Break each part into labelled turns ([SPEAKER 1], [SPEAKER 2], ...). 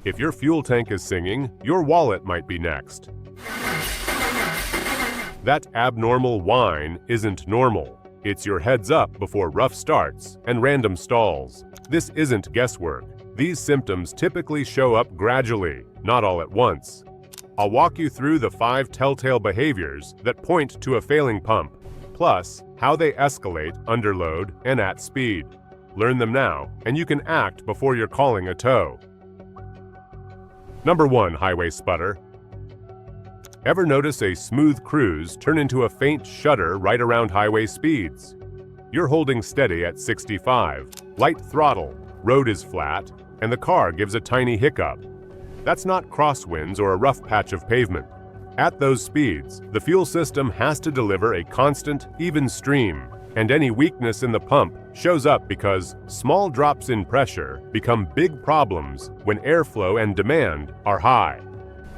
[SPEAKER 1] If your fuel tank is singing, your wallet might be next. That abnormal whine isn't normal. It's your heads up before rough starts and random stalls. This isn't guesswork. These symptoms typically show up gradually, not all at once. I'll walk you through the 5 telltale behaviors that point to a failing pump, plus how they escalate under load and at speed. Learn them now, and you can act before you're calling a tow. Number 1. Highway sputter. Ever notice a smooth cruise turn into a faint shudder right around highway speeds? You're holding steady at 65, light throttle, road is flat, and the car gives a tiny hiccup. That's not crosswinds or a rough patch of pavement. At those speeds, the fuel system has to deliver a constant, even stream, and any weakness in the pump shows up because small drops in pressure become big problems when airflow and demand are high.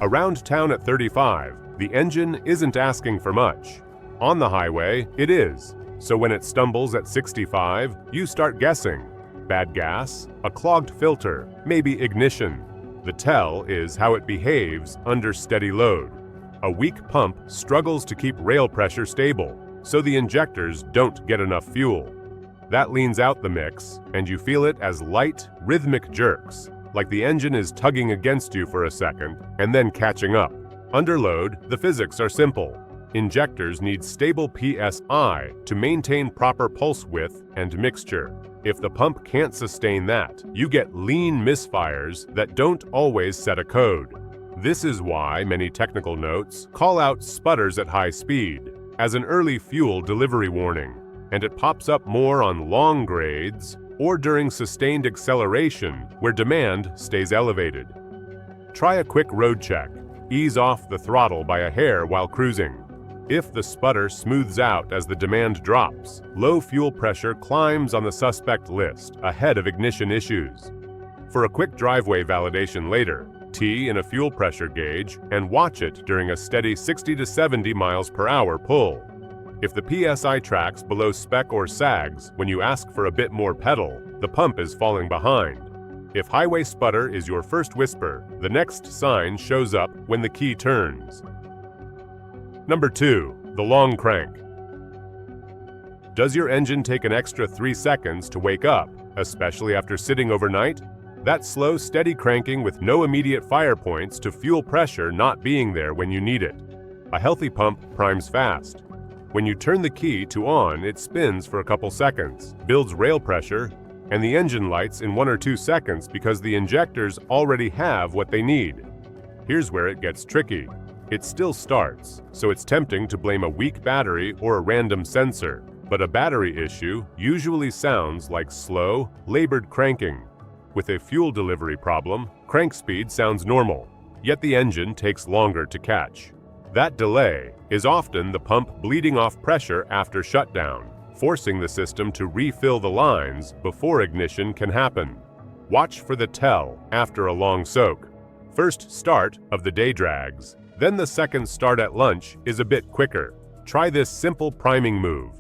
[SPEAKER 1] Around town at 35, the engine isn't asking for much. On the highway, it is. So when it stumbles at 65, you start guessing. Bad gas, a clogged filter, maybe ignition. The tell is how it behaves under steady load. A weak pump struggles to keep rail pressure stable, so the injectors don't get enough fuel. That leans out the mix, and you feel it as light, rhythmic jerks, like the engine is tugging against you for a second and then catching up. Under load, the physics are simple. Injectors need stable PSI to maintain proper pulse width and mixture. If the pump can't sustain that, you get lean misfires that don't always set a code. This is why many technical notes call out sputters at high speed as an early fuel delivery warning, and it pops up more on long grades or during sustained acceleration where demand stays elevated. Try a quick road check. Ease off the throttle by a hair while cruising. If the sputter smooths out as the demand drops, low fuel pressure climbs on the suspect list ahead of ignition issues. For a quick driveway validation later, tee in a fuel pressure gauge and watch it during a steady 60 to 70 miles per hour pull. If the PSI tracks below spec or sags when you ask for a bit more pedal, the pump is falling behind. If highway sputter is your first whisper, the next sign shows up when the key turns. Number 2. The long crank. Does your engine take an extra 3 seconds to wake up, especially after sitting overnight? That slow, steady cranking with no immediate fire points to fuel pressure not being there when you need it. A healthy pump primes fast. When you turn the key to on, it spins for a couple seconds, builds rail pressure, and the engine lights in 1 or 2 seconds because the injectors already have what they need. Here's where it gets tricky. It still starts, so it's tempting to blame a weak battery or a random sensor, but a battery issue usually sounds like slow, labored cranking. With a fuel delivery problem, crank speed sounds normal, yet the engine takes longer to catch. That delay is often the pump bleeding off pressure after shutdown, forcing the system to refill the lines before ignition can happen. Watch for the tell after a long soak. First start of the day drags, then the second start at lunch is a bit quicker. Try this simple priming move.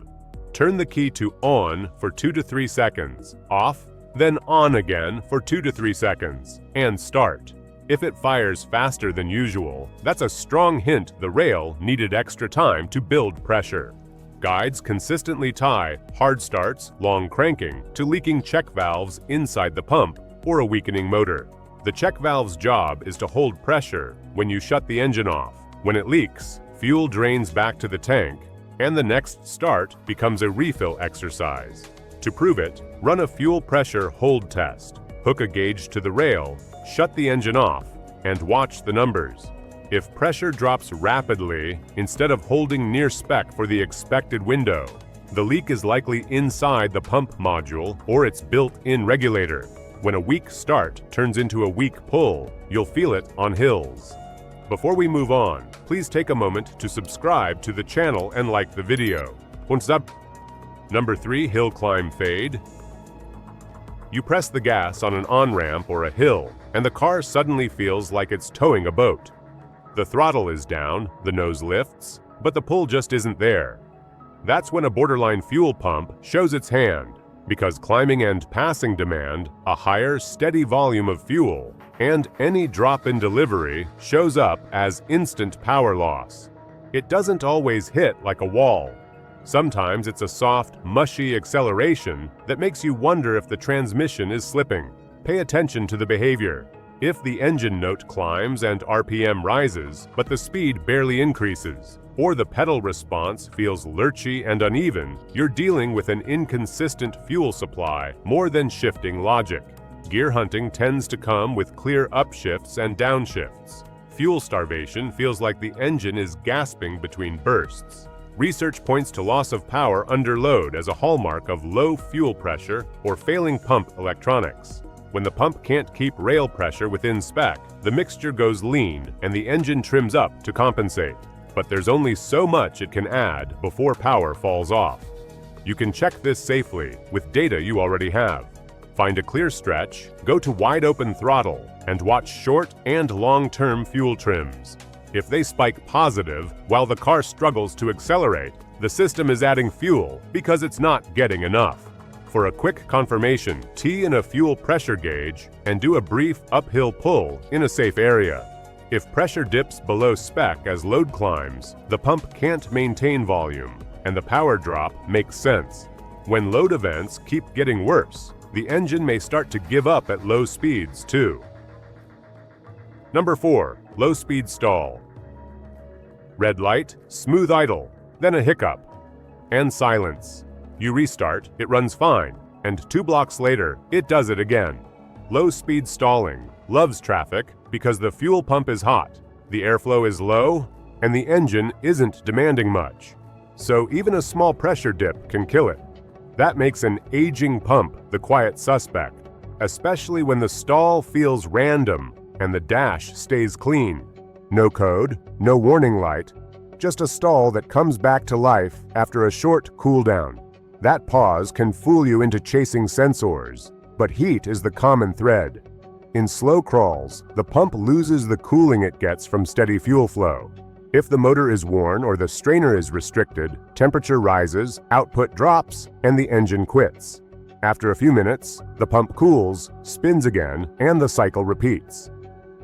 [SPEAKER 1] Turn the key to on for 2 to 3 seconds, off, then on again for 2 to 3 seconds, and start. If it fires faster than usual, that's a strong hint the rail needed extra time to build pressure. Guides consistently tie hard starts, long cranking, to leaking check valves inside the pump or a weakening motor. The check valve's job is to hold pressure when you shut the engine off. When it leaks, fuel drains back to the tank, and the next start becomes a refill exercise. To prove it, run a fuel pressure hold test. Hook a gauge to the rail, shut the engine off, and watch the numbers. If pressure drops rapidly instead of holding near spec for the expected window, the leak is likely inside the pump module or its built-in regulator. When a weak start turns into a weak pull, you'll feel it on hills. Before we move on, please take a moment to subscribe to the channel and like the video. Number 3. Hill climb fade. You press the gas on an on-ramp or a hill, and the car suddenly feels like it's towing a boat. The throttle is down, the nose lifts, but the pull just isn't there. That's when a borderline fuel pump shows its hand. because climbing and passing demand a higher, steady volume of fuel, and any drop in delivery shows up as instant power loss. It doesn't always hit like a wall. Sometimes it's a soft, mushy acceleration that makes you wonder if the transmission is slipping. Pay attention to the behavior. If the engine note climbs and RPM rises, but the speed barely increases, or the pedal response feels lurchy and uneven, you're dealing with an inconsistent fuel supply more than shifting logic. Gear hunting tends to come with clear upshifts and downshifts. Fuel starvation feels like the engine is gasping between bursts. Research points to loss of power under load as a hallmark of low fuel pressure or failing pump electronics. When the pump can't keep rail pressure within spec, the mixture goes lean and the engine trims up to compensate. But there's only so much it can add before power falls off. You can check this safely with data you already have. Find a clear stretch, go to wide open throttle, and watch short and long-term fuel trims. If they spike positive while the car struggles to accelerate, the system is adding fuel because it's not getting enough. For a quick confirmation, tee in a fuel pressure gauge and do a brief uphill pull in a safe area. If pressure dips below spec as load climbs, the pump can't maintain volume, and the power drop makes sense. When load events keep getting worse, the engine may start to give up at low speeds too. Number 4. Low-speed stall. Red light, smooth idle, then a hiccup, and silence. You restart, it runs fine, and 2 blocks later, it does it again. Low-speed stalling loves traffic because the fuel pump is hot, the airflow is low, and the engine isn't demanding much. So even a small pressure dip can kill it. That makes an aging pump the quiet suspect, especially when the stall feels random and the dash stays clean. No code, no warning light, just a stall that comes back to life after a short cool down. That pause can fool you into chasing sensors, but heat is the common thread. In slow crawls, the pump loses the cooling it gets from steady fuel flow. If the motor is worn or the strainer is restricted, temperature rises, output drops, and the engine quits. After a few minutes, the pump cools, spins again, and the cycle repeats.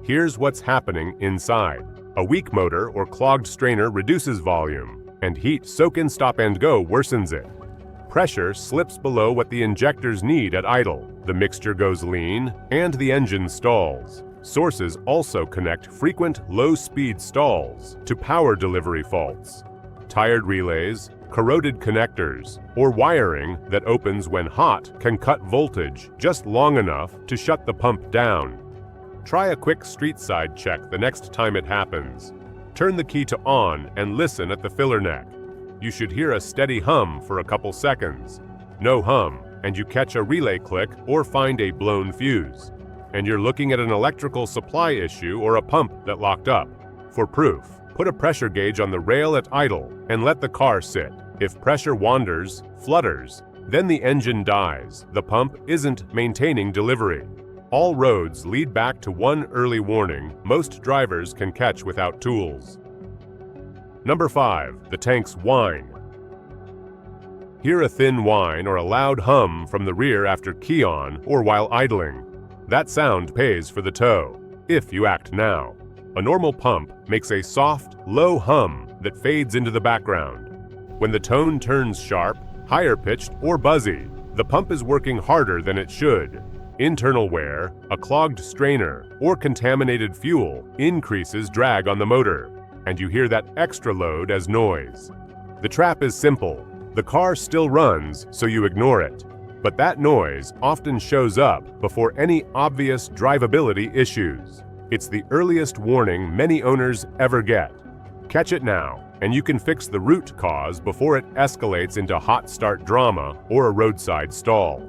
[SPEAKER 1] Here's what's happening inside. A weak motor or clogged strainer reduces volume, and heat soak-in stop-and-go worsens it. Pressure slips below what the injectors need at idle, the mixture goes lean, and the engine stalls. Sources also connect frequent low-speed stalls to power delivery faults. Tired relays, corroded connectors, or wiring that opens when hot can cut voltage just long enough to shut the pump down. Try a quick street-side check the next time it happens. Turn the key to on and listen at the filler neck. You should hear a steady hum for a couple seconds. No hum, and you catch a relay click or find a blown fuse. And you're looking at an electrical supply issue or a pump that locked up. For proof, put a pressure gauge on the rail at idle and let the car sit. If pressure wanders, flutters, then the engine dies. The pump isn't maintaining delivery. All roads lead back to one early warning most drivers can catch without tools. Number 5. The tank's whine. Hear a thin whine or a loud hum from the rear after key on or while idling. That sound pays for the tow, if you act now. A normal pump makes a soft, low hum that fades into the background. When the tone turns sharp, higher-pitched, or buzzy, the pump is working harder than it should. Internal wear, a clogged strainer, or contaminated fuel increases drag on the motor, and you hear that extra load as noise. The trap is simple. The car still runs, so you ignore it. But that noise often shows up before any obvious drivability issues. It's the earliest warning many owners ever get. Catch it now, and you can fix the root cause before it escalates into hot start drama or a roadside stall.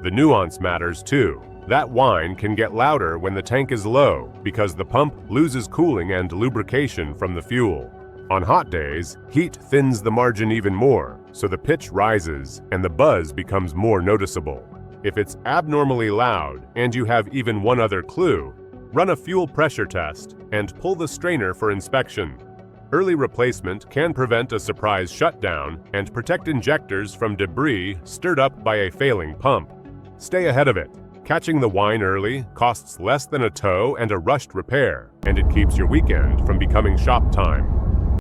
[SPEAKER 1] The nuance matters too. That whine can get louder when the tank is low because the pump loses cooling and lubrication from the fuel. On hot days, heat thins the margin even more, so the pitch rises and the buzz becomes more noticeable. If it's abnormally loud and you have even one other clue, run a fuel pressure test and pull the strainer for inspection. Early replacement can prevent a surprise shutdown and protect injectors from debris stirred up by a failing pump. Stay ahead of it. Catching the whine early costs less than a tow and a rushed repair, and it keeps your weekend from becoming shop time.